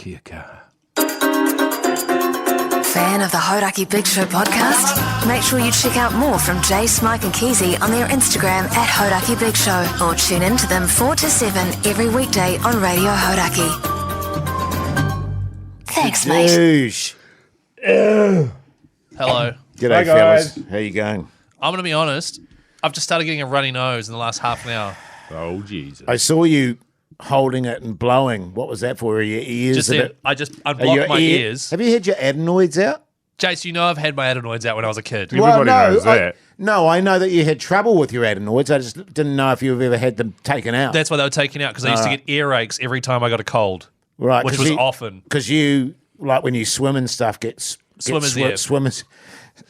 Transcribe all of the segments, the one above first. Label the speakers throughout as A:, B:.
A: Kia kaha.
B: Fan of the Hodaki Big Show podcast? Make sure you check out more from Jay, Smike and Keezy on their Instagram at Hodaki Big Show, or tune in to them 4 to 7 every weekday on Radio Hodaki. Thanks, mate.
C: Douche.
D: Hello.
C: G'day,
A: Hi, guys.
C: fellas. How you going?
D: I'm going to be honest. I've just started getting a runny nose in the last half an hour.
A: Oh, Jesus.
C: I saw you holding it and blowing. What was that for? Are your ears?
D: I just unblocked my ears.
C: Have you had your adenoids out?
D: Jace, you know I've had my adenoids out when I was a kid.
A: Everybody knows that.
C: I know that you had trouble with your adenoids. I just didn't know if you've ever had them taken out.
D: That's why they were taken out, because I used to get earaches every time I got a cold.
C: Right,
D: which was often.
C: Because you, like when you swim and stuff,
D: Swimmer's ear.
C: Swimmers.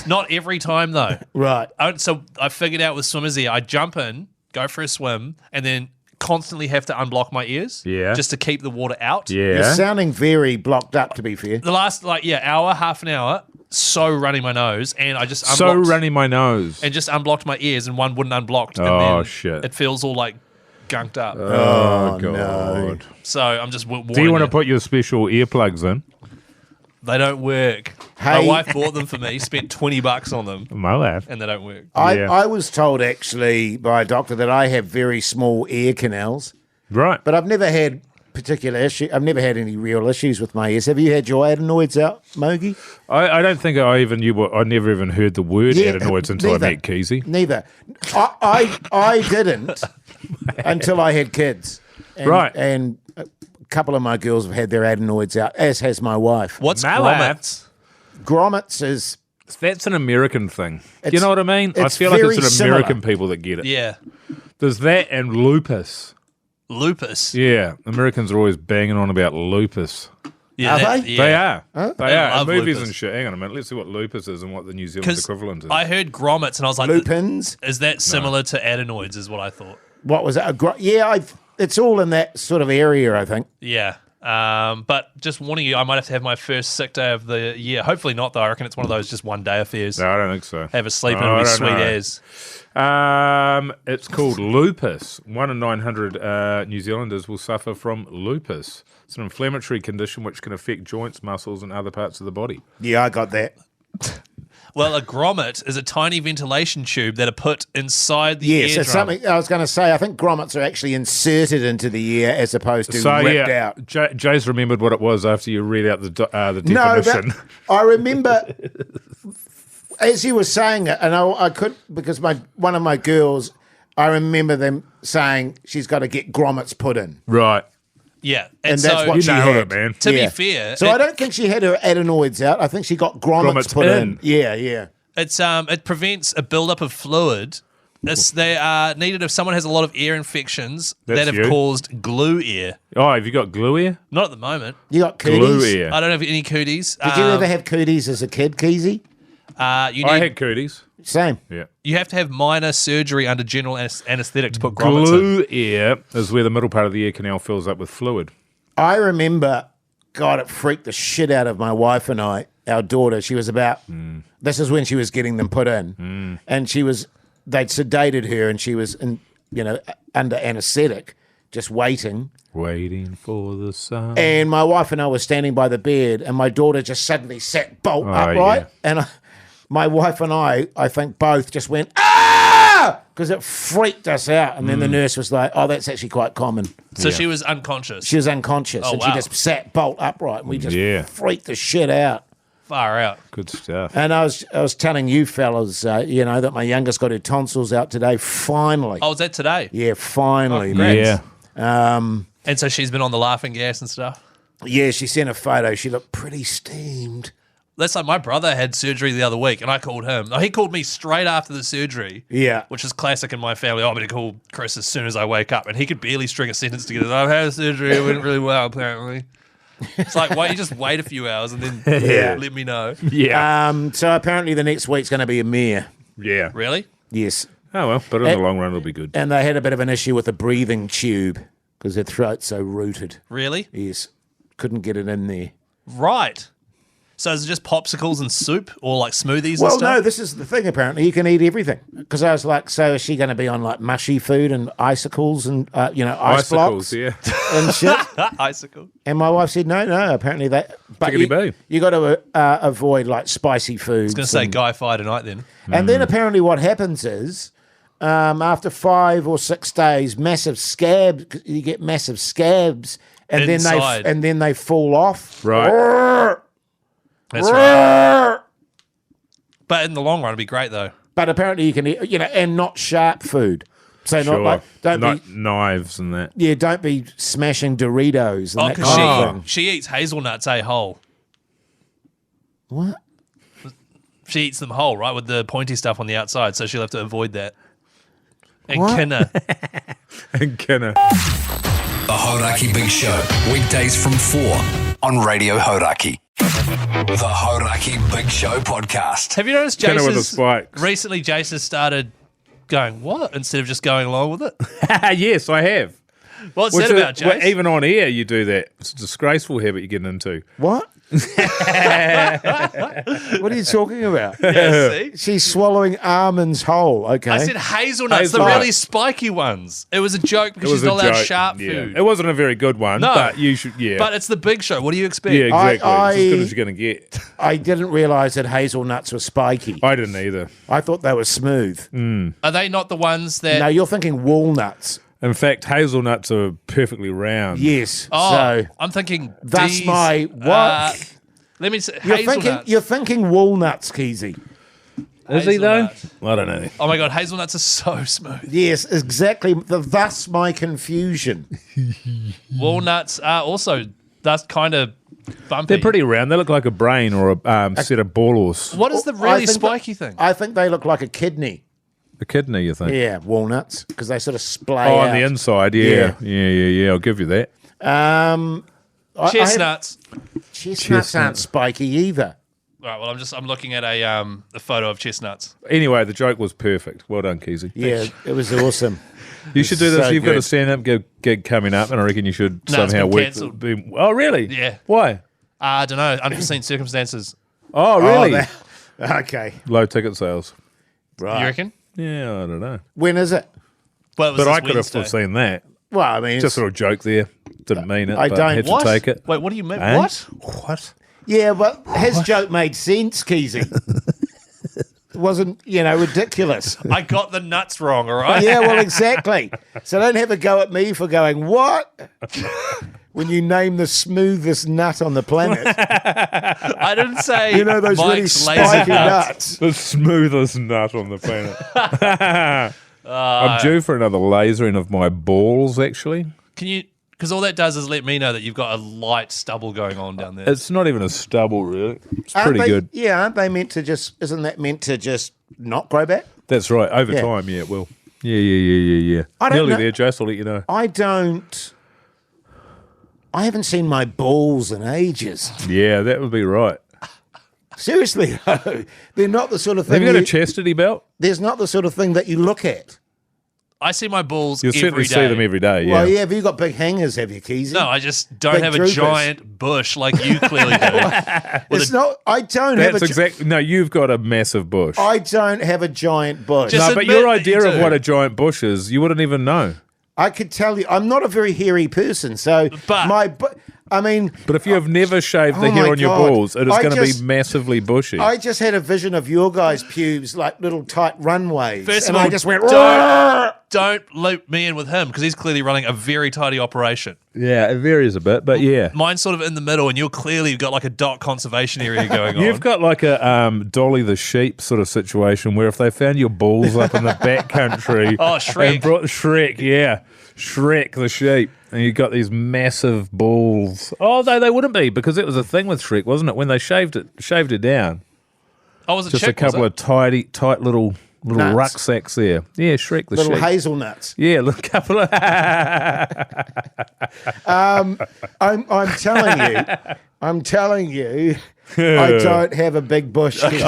D: Not every time, though.
C: Right.
D: So I figured out with swimmer's ear, I jump in, go for a swim, and then constantly have to unblock my ears.
A: Yeah.
D: Just to keep the water out.
A: Yeah.
C: You're sounding very blocked up, to be fair.
D: The last, hour, half an hour, so running my nose, and I just unblocked.
A: So running my nose.
D: And just unblocked my ears, and one wouldn't unblocked. And
A: Oh,
D: then
A: shit.
D: It feels all gunked up.
A: Oh,
C: no.
A: God.
D: So I'm just warning
A: Do you want to put your special earplugs in?
D: They don't work.
C: Hey.
D: My wife bought them for me, spent $20 on them,
A: My laugh.
D: and they don't work.
C: I was told actually by a doctor that I have very small ear canals,
A: Right.
C: but I've never had particular issue. I've never had any real issues with my ears. Have you had your adenoids out, Mogi?
A: I don't think I even knew I never even heard the word
C: Yeah,
A: adenoids until
C: neither.
A: I met Keezy.
C: Neither. I didn't until I had kids. And,
A: Right.
C: And a couple of my girls have had their adenoids out, as has my wife.
D: What's
A: Malaf?
D: grommets?
C: Grommets is...
A: That's an American thing. Do you
C: It's-
A: know what I mean? I
C: it's
A: feel like
C: very
A: it's an
C: similar.
A: American people that get it.
D: Yeah.
A: There's that and lupus.
D: Lupus.
A: Yeah. Americans are always banging on about lupus.
D: Yeah,
C: Are
D: that-
C: they?
D: yeah.
A: They are. They
D: I
A: are.
D: love
A: In movies
D: lupus.
A: and shit. Hang on a minute. Let's see what lupus is and what the New Zealand
D: 'Cause
A: equivalent is.
D: I heard grommets, and I was like,
C: Lupins.
D: is that similar to adenoids, is what I thought.
C: What was it? It's all in that sort of area, I think.
D: Yeah. But just warning you, I might have to have my first sick day of the year. Hopefully not, though. I reckon it's one of those just one-day affairs.
A: No, I don't think so.
D: Have a sleep and
A: I
D: it'll be
A: don't
D: sweet
A: know.
D: as.
A: It's called lupus. 1 in 900 New Zealanders will suffer from lupus. It's an inflammatory condition which can affect joints, muscles, and other parts of the body.
C: Yeah, I got that.
D: Well, a grommet is a tiny ventilation tube that are put inside the
C: Yes,
D: eardrum.
C: it's something I was going to say. I think grommets are actually inserted into the ear as opposed to ripped out.
A: Jay's remembered what it was after you read out the
C: No,
A: definition.
C: I remember as you were saying it, and I could because one of my girls, I remember them saying she's got to get grommets put in,
A: Right.
D: Yeah.
C: and
D: so,
C: that's what
A: You
C: she
A: nailed
C: had.
A: it, man.
D: to
C: Yeah.
D: be fair,
C: So I don't think she had her adenoids out. I think she got grommets put in. Yeah.
D: it prevents a buildup of fluid. They are needed if someone has a lot of ear infections
A: That's
D: that have
A: you.
D: caused glue ear.
A: Oh, have you got glue ear?
D: Not at the moment.
C: You got cooties.
A: Glue ear.
D: I don't have any cooties.
C: Did you ever have cooties as a kid, Keezy?
A: I had cooties.
C: Same.
A: Yeah.
D: You have to have minor surgery under general anaesthetic to put grommets in.
A: Glue ear is where the middle part of the ear canal fills up with fluid.
C: I remember, God, it freaked the shit out of my wife and I. Our daughter, she was about. This is when she was getting them put in, and they'd sedated her, and she was under anaesthetic, just waiting.
A: Waiting for the sun.
C: And my wife and I were standing by the bed, and my daughter just suddenly sat bolt upright, and my wife and I think both just went ah, because it freaked us out. And then the nurse was like, "Oh, that's actually quite common."
D: So she was unconscious.
C: She was unconscious,
D: Oh,
C: and
D: wow.
C: she just sat bolt upright, and we just freaked the shit out.
D: Far out.
A: Good stuff.
C: And I was telling you fellas, that my youngest got her tonsils out today. Finally,
D: Oh, was that today?
C: yeah, finally,
D: Oh, great.
C: man.
A: Yeah.
D: And so she's been on the laughing gas and stuff?
C: Yeah, she sent a photo. She looked pretty steamed.
D: That's like my brother had surgery the other week, and I called him. He called me straight after the surgery.
C: Yeah.
D: Which is classic in my family. I'm going to call Chris as soon as I wake up. And he could barely string a sentence together. I've had a surgery. It went really well, apparently. It's like, why don't you just wait a few hours and then let me know?
A: Yeah.
C: So apparently the next week's going to be a mare.
A: Yeah.
D: Really?
C: Yes.
A: Oh, well, but in the long run, it'll be good.
C: And they had a bit of an issue with the breathing tube because her throat's so rooted.
D: Really?
C: Yes. Couldn't get it in there.
D: Right. So is it just popsicles and soup or like smoothies and
C: Well,
D: stuff?
C: no, this is the thing, apparently. You can eat everything. Because I was like, so is she going to be on like mushy food and icicles and, ice blocks
A: yeah.
C: and shit?
D: Icicle.
C: And my wife said, no, apparently that. But
A: Chickadee boo.
C: you got to avoid like spicy foods.
D: I was going to say Guy Fire tonight then.
C: And then apparently what happens is, after 5 or 6 days, massive scabs, you get massive scabs, and
D: Inside.
C: then they fall off.
A: Right.
D: That's right. But in the long run, it'd be great though.
C: But apparently you can eat, and not sharp food. So
A: Sure.
C: not like
A: Not knives and that.
C: don't be smashing Doritos and
D: Oh,
C: that
D: because
C: kind of thing.
D: she eats hazelnuts whole.
C: What?
D: She eats them whole, right, with the pointy stuff on the outside, so she'll have to avoid that. And
C: What?
D: Kinna.
A: And Kenna.
E: The Hauraki Big Show, weekdays from 4 on Radio Hauraki. The Hauraki Big Show podcast.
D: Have you noticed
A: Kinna with the
D: Jace
A: spikes.
D: recently Jace has started going, what? Instead of just going along with it?
A: Yes, I have.
D: What's
A: Which
D: that
A: is-
D: about, Jace?
A: well, even on air, you do that. It's a disgraceful habit you're getting into.
C: What? What are you talking about?
D: Yeah, see?
C: She's swallowing almonds whole. Okay.
D: I said hazelnuts, the
A: Hazelnut.
D: really spiky ones. It was a joke because
A: It was
D: she's not
A: a
D: allowed
A: joke.
D: sharp
A: Yeah.
D: food.
A: It wasn't a very good one,
D: No.
A: but you should, yeah.
D: But it's the Big Show. What do you expect?
A: yeah, exactly.
C: I-
A: It's as good as you're going to get.
C: I didn't realize that hazelnuts were spiky.
A: I didn't either.
C: I thought they were smooth.
D: Are they not the ones that...
C: No, you're thinking walnuts.
A: In fact, hazelnuts are perfectly round.
C: Yes.
D: Oh,
C: So
D: I'm thinking
C: that's
D: these,
C: my what?
D: let me say
C: You're thinking walnuts, Keezy.
A: Is he though?
D: Hazelnuts.
A: I don't know.
D: Oh my God, hazelnuts are so smooth.
C: Yes, exactly. Thus my confusion.
D: Walnuts are also, that's kind of bumpy.
A: They're pretty round. They look like a brain or a set of balls.
D: What is the
C: I
D: really
C: think
D: spiky thing?
C: I think they look like a kidney.
A: A kidney, you think?
C: Yeah, walnuts, because they sort of splay
A: Oh,
C: out.
A: on the inside, yeah. Yeah. I'll give you that.
D: Chestnuts.
C: Chestnuts aren't spiky either.
D: All right, well, I'm looking at a photo of chestnuts.
A: Anyway, the joke was perfect. Well done, Keezy.
C: Yeah, it was awesome.
A: You should do this.
C: So
A: You've got a
C: good.
A: stand-up gig coming up, and I reckon you should
D: No, it's
A: somehow
D: been
A: work.
D: cancelled.
A: Oh, really?
D: Yeah.
A: Why?
D: I don't know, unforeseen circumstances.
A: Oh, really?
C: Okay,
A: Low ticket sales.
C: right.
D: You reckon?
A: Yeah, I don't know.
C: When is it?
D: Well, it was
A: But I
D: this
A: could have
D: Wednesday.
A: foreseen that.
C: Well, I mean,
A: Just a little joke there. Didn't mean it.
C: I
A: but
C: don't-
A: had to
D: What?
A: take it.
D: Wait, what do you mean?
A: Eh?
D: What?
A: What?
C: yeah, but his joke made sense, Keezy. It wasn't, ridiculous.
D: I got the nuts wrong, all right?
C: Yeah, well, exactly. So don't have a go at me for going, what? When you name the smoothest nut on the planet.
D: I didn't say
C: Those really
D: Mike's lazy
C: spiky
D: nuts.
C: nuts.
A: The smoothest nut on the planet. I'm due for another lasering of my balls, actually.
D: Can you? Because all that does is let me know that you've got a light stubble going on down there.
A: It's not even a stubble, really. It's
C: Aren't
A: pretty
C: they-
A: good.
C: Yeah, aren't they meant to isn't that meant to just not grow back?
A: That's right. Over
C: Yeah.
A: time, yeah, it will. Yeah.
C: I don't
A: Nearly
C: know-
A: there, Jace. I'll let you know.
C: I haven't seen my balls in ages.
A: Yeah, that would be right.
C: Seriously, though, they're not the sort of
A: Have
C: thing.
A: you got a chastity belt?
C: There's not the sort of thing that you look at.
D: I see my balls
A: You'll
D: every
A: certainly
D: day.
A: see them every day, yeah.
C: Well, yeah, have you got big hangers, have you, Keezy?
D: No, I just don't
C: Big
D: have a
C: droopers.
D: giant bush like you clearly do.
C: It's not. I don't have
A: That's
C: a.
A: exactly. No, you've got a massive bush.
C: I don't have a giant bush.
D: Just
A: no, but
D: admit
A: your
D: that you
A: idea of
D: do.
A: what a giant bush is, you wouldn't even know.
C: I could tell you, I'm not a very hairy person, so
D: But-
C: I mean,
A: But if you have never shaved the
C: Oh
A: hair
C: my
A: on your
C: God.
A: balls, it is
C: I
A: going to be
C: just-
A: massively bushy.
C: I just had a vision of your guys' pubes like little tight runways,
D: First of
C: and
D: all,
C: I just went.
D: don't loop me in with him because he's clearly running a very tidy operation.
A: yeah, it varies a bit, but yeah.
D: Mine's sort of in the middle, and you're clearly got like a dot conservation area going on.
A: You've got like a Dolly the sheep sort of situation where if they found your balls up in the back country,
D: Oh, Shrek.
A: and brought Shrek, yeah, Shrek the sheep, and you got these massive balls. Oh, no, they wouldn't be because it was a thing with Shrek, wasn't it? When they shaved it down,
D: I was a
A: just
D: chick,
A: a couple
D: was
A: of tight little
C: Nuts.
A: rucksacks there. Yeah, Shrek the
C: Little
A: sheep.
C: hazelnuts.
A: Yeah, look, couple of.
C: I'm telling you, I don't have a big bush.
A: Can we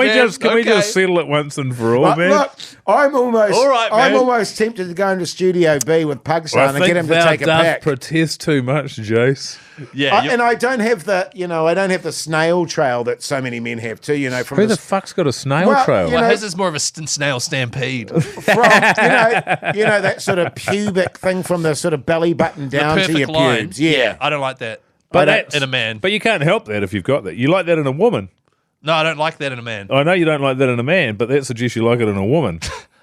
D: man,
A: just settle it once and for all, man?
C: Look, I'm almost,
D: All right,
C: I'm
D: man.
C: almost tempted to go into Studio B with Pugson
A: I
C: and
A: think
C: get him to
A: thou
C: take a
A: doth
C: pack.
A: protest too much, Jace.
D: Yeah,
C: And I don't have the, I don't have the snail trail that so many men have too. From
A: Who
C: the
A: the fuck's got a snail
C: Well,
A: trail?
C: you know-
D: well, his is more of a snail stampede.
C: from that sort of pubic thing from the sort of belly button down to your
D: Perfect line.
C: pubes. Yeah.
D: I don't like that.
A: But
D: In a man.
A: But you can't help that if you've got that. You like that in a woman.
D: No, I don't like that in a man.
A: I know you don't like that in a man, but that suggests you like it in a woman.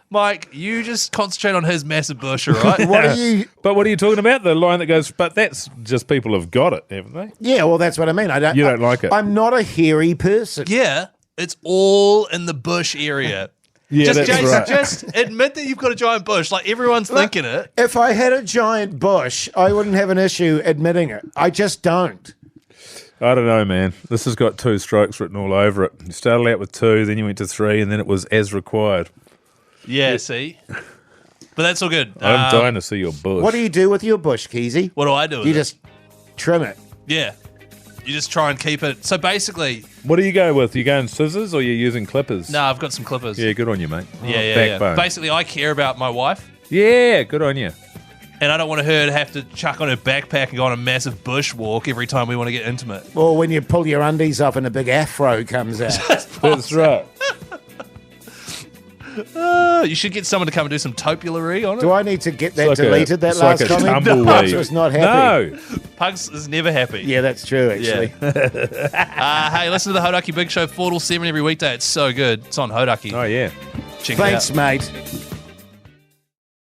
D: Mike, you just concentrate on his massive bush, all right?
C: What are you?
A: But what are you talking about? The line that goes, but that's just people have got it, haven't they?
C: Yeah, well, that's what I mean.
A: You don't like it.
C: I'm not a hairy person.
D: Yeah, it's all in the bush area.
A: Yeah,
D: Just,
A: that's
D: Jason,
A: right.
D: just admit that you've got a giant bush. Like, everyone's thinking it.
C: If I had a giant bush, I wouldn't have an issue admitting it. I just don't.
A: I don't know, man. This has got 2 strokes written all over it. You started out with 2, then you went to 3, and then it was as required.
D: Yeah, see? But that's all good.
A: I'm dying to see your bush.
C: What do you do with your bush, Keezy?
D: What do I do with
C: You
D: it?
C: just trim it.
D: Yeah. You just try and keep it. So basically,
A: What do you go with? You going scissors or you using clippers?
D: no, I've got some clippers.
A: Yeah, good on you, mate.
D: yeah.
A: Backbone.
D: Basically, I care about my wife.
A: Yeah, good on you.
D: And I don't want her to have to chuck on her backpack and go on a massive bush walk every time we want to get intimate.
C: Or when you pull your undies off and a big afro comes out.
A: That's right.
D: You should get someone to come and do some topiary on it.
C: Do I need to get that
A: It's like
C: deleted, that
A: it's
C: last
A: like a
C: comment?
A: tumbleweed.
C: Pugs was not happy.
A: No.
D: Pugs is never happy.
C: Yeah, that's true, actually.
D: Hey, listen to the Hodaki Big Show 4 till 7 every weekday. It's so good. It's on Hodaki.
A: Oh, yeah.
D: Check
C: Thanks,
D: it out.
C: mate.